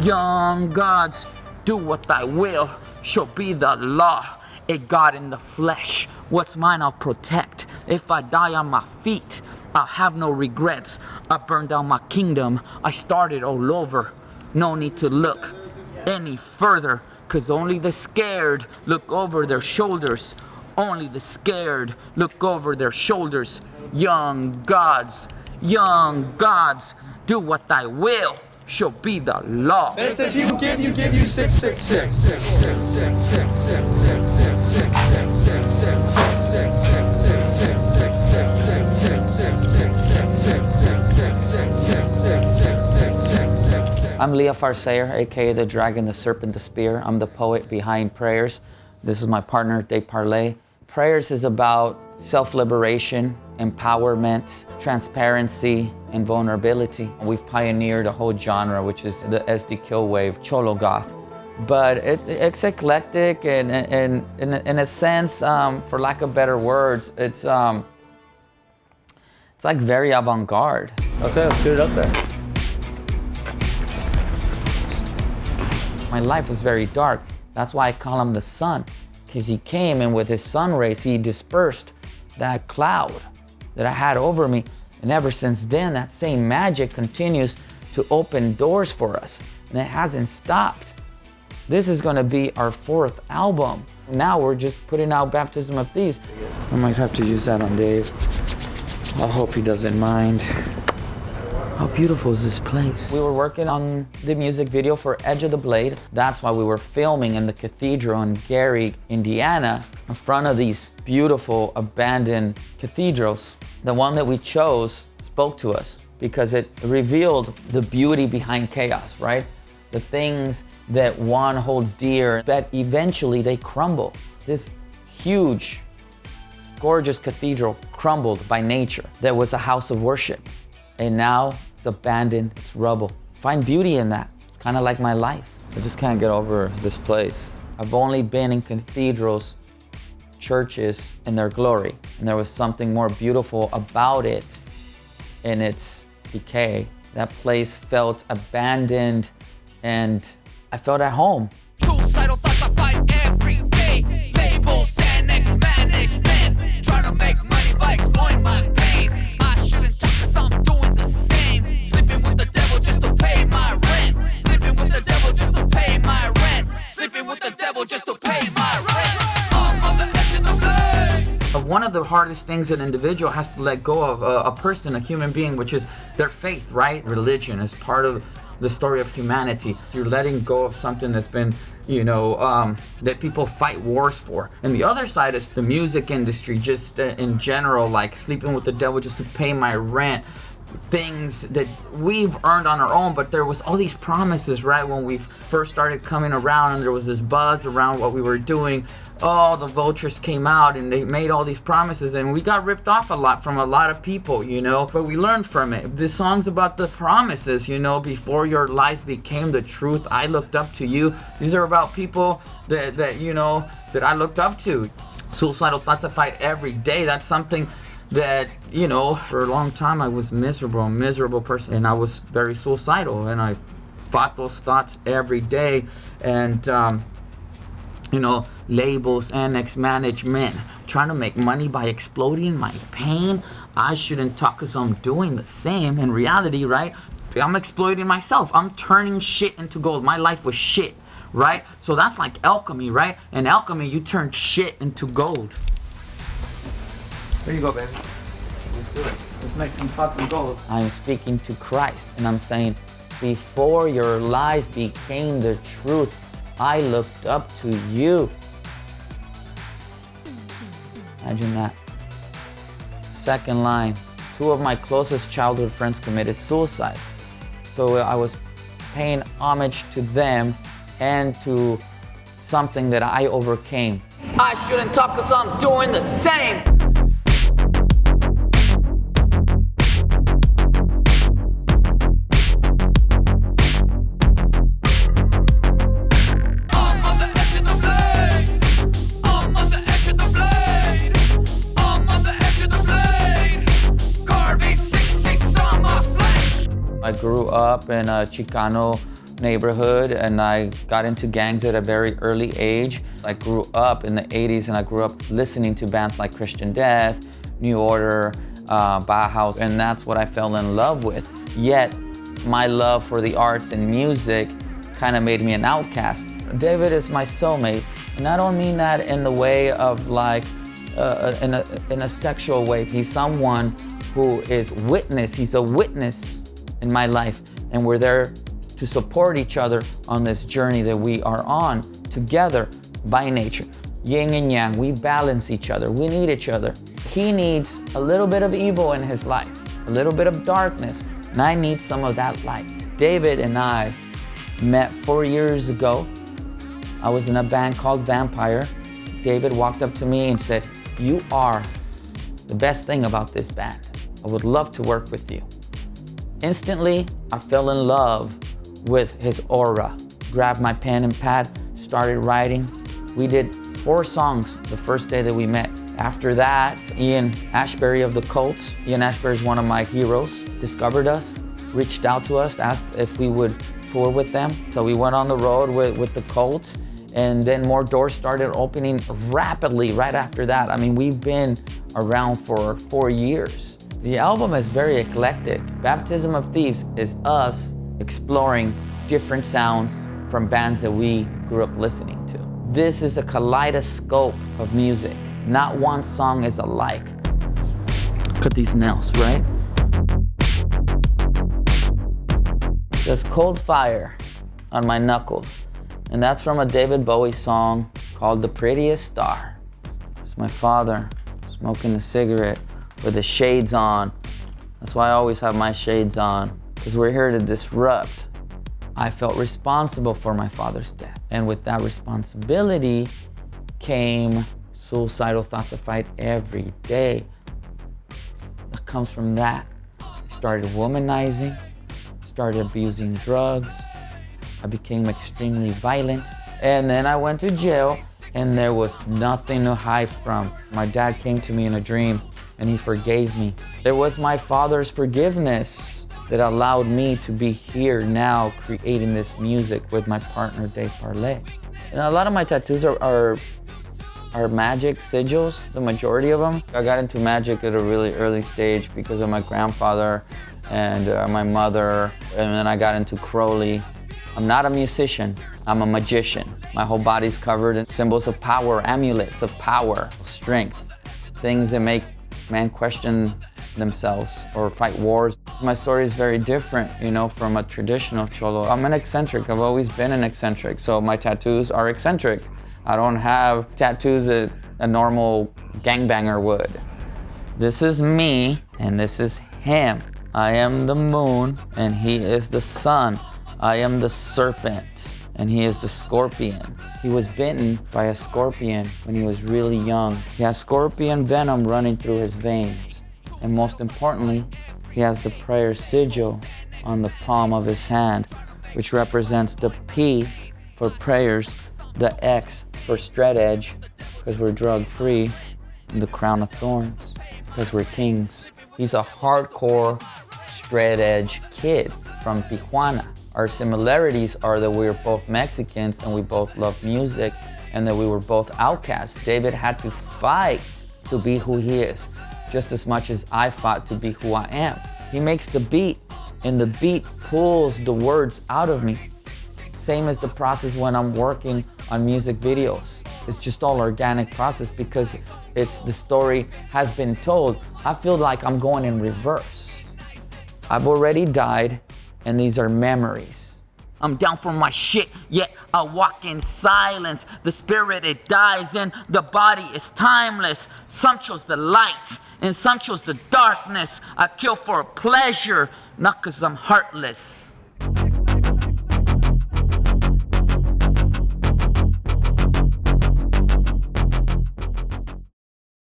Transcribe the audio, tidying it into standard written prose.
Young gods, do what thy will shall be the law. A God in the flesh, what's mine I'll protect. If I die on my feet, I'll have no regrets. I burned down my kingdom, I started all over. No need to look any further, cause only the scared look over their shoulders. Only the scared look over their shoulders. Young gods, do what thy will shall be the law. And it says he will give you 666. I'm Leafar Seyer, aka the Dragon, the Serpent, the Spear. I'm the poet behind Prayers. This is my partner, Dave Parley. Prayers is about self-liberation, empowerment, transparency, and vulnerability. We've pioneered a whole genre, which is the SD Kill Wave, Cholo Goth. But it's eclectic, and in a sense, for lack of better words, it's like very avant-garde. Okay, let's get it up there. My life was very dark. That's why I call him the sun, because he came and with his sun rays, he dispersed that cloud that I had over me. And ever since then, that same magic continues to open doors for us, and it hasn't stopped. This is gonna be our 4th album. Now we're just putting out Baptism of Thieves. I might have to use that on Dave. I hope he doesn't mind. How beautiful is this place? We were working on the music video for Edge of the Blade. That's why we were filming in the cathedral in Gary, Indiana, in front of these beautiful abandoned cathedrals. The one that we chose spoke to us because it revealed the beauty behind chaos, right? The things that one holds dear, that eventually they crumble. This huge, gorgeous cathedral crumbled by nature. That was a house of worship. And now it's abandoned, it's rubble. Find beauty in that. It's kind of like my life. I just can't get over this place. I've only been in cathedrals, churches in their glory, and there was something more beautiful about it in its decay. That place felt abandoned, and I felt at home. Suicidal thoughts I fight every day. Labels and ex-management, trying to make money by exploiting my pain. I shouldn't talk 'cause I'm doing the same. Sleeping with the devil just to pay my rent. Sleeping with the devil just to pay my rent. Sleeping with the devil just to pay my rent. I'm on the edge of the blade. One of the hardest things an individual has to let go of, a person, a human being, which is their faith, right? Religion is part of the story of humanity. You're letting go of something that's been, that people fight wars for. And the other side is the music industry, just in general, like sleeping with the devil just to pay my rent. Things that we've earned on our own, but there was all these promises, right? When we first started coming around and there was this buzz around what we were doing, oh, the vultures came out and they made all these promises, and we got ripped off a lot from a lot of people, but we learned from it. The song's about the promises, before your lies became the truth, I looked up to you. These are about people that I looked up to. Suicidal thoughts I fight every day. That's something that, for a long time I was a miserable person, and I was very suicidal, and I fought those thoughts every day. And labels and ex-management, trying to make money by exploding my pain. I shouldn't talk 'cause I'm doing the same. In reality, right? I'm exploiting myself. I'm turning shit into gold. My life was shit, right? So that's like alchemy, right? In alchemy, you turn shit into gold. There you go, baby. Let's do it. Let's make some fucking gold. I'm speaking to Christ, and I'm saying, before your lies became the truth, I looked up to you. Imagine that. Second line, 2 of my closest childhood friends committed suicide. So I was paying homage to them and to something that I overcame. I shouldn't talk 'cause I'm doing the same. I grew up in a Chicano neighborhood, and I got into gangs at a very early age. I grew up in the 80s, and I grew up listening to bands like Christian Death, New Order, Bauhaus, and that's what I fell in love with. Yet, my love for the arts and music kind of made me an outcast. David is my soulmate, and I don't mean that in the way of like, in a sexual way. He's someone who is witness. He's a witness in my life, and we're there to support each other on this journey that we are on together by nature. Yin and yang, we balance each other. We need each other. He needs a little bit of evil in his life, a little bit of darkness, and I need some of that light. David and I met 4 years ago. I was in a band called Vampire. David walked up to me and said, "You are the best thing about this band. I would love to work with you." Instantly, I fell in love with his aura. Grabbed my pen and pad, started writing. We did 4 songs the first day that we met. After that, Ian Ashbury of the Cult, Ian Ashbury is one of my heroes, discovered us, reached out to us, asked if we would tour with them. So we went on the road with the Cult, and then more doors started opening rapidly right after that. I mean, we've been around for 4 years. The album is very eclectic. Baptism of Thieves is us exploring different sounds from bands that we grew up listening to. This is a kaleidoscope of music. Not one song is alike. Cut these nails, right? There's Cold Fire on my knuckles, and that's from a David Bowie song called The Prettiest Star. It's my father smoking a cigarette with the shades on. That's why I always have my shades on, because we're here to disrupt. I felt responsible for my father's death, and with that responsibility came suicidal thoughts of fight every day. That comes from that. I started womanizing, started abusing drugs. I became extremely violent, and then I went to jail, and there was nothing to hide from. My dad came to me in a dream, and he forgave me. It was my father's forgiveness that allowed me to be here now creating this music with my partner, Dave Parley. And a lot of my tattoos are magic sigils, the majority of them. I got into magic at a really early stage because of my grandfather and my mother, and then I got into Crowley. I'm not a musician, I'm a magician. My whole body's covered in symbols of power, amulets of power, strength, things that make man question themselves or fight wars. My story is very different, from a traditional Cholo. I'm an eccentric, I've always been an eccentric, so my tattoos are eccentric. I don't have tattoos that a normal gangbanger would. This is me, and this is him. I am the moon, and he is the sun. I am the serpent, and he is the scorpion. He was bitten by a scorpion when he was really young. He has scorpion venom running through his veins. And most importantly, he has the prayer sigil on the palm of his hand, which represents the P for prayers, the X for straight edge, because we're drug-free, and the crown of thorns, because we're kings. He's a hardcore straight edge kid from Tijuana. Our similarities are that we're both Mexicans and we both love music, and that we were both outcasts. David had to fight to be who he is, just as much as I fought to be who I am. He makes the beat, and the beat pulls the words out of me. Same as the process when I'm working on music videos. It's just all organic process because the story has been told. I feel like I'm going in reverse. I've already died, and these are memories. I'm down for my shit, yet I walk in silence. The spirit, it dies in, the body is timeless. Some chose the light, and some chose the darkness. I kill for a pleasure, not 'cause I'm heartless.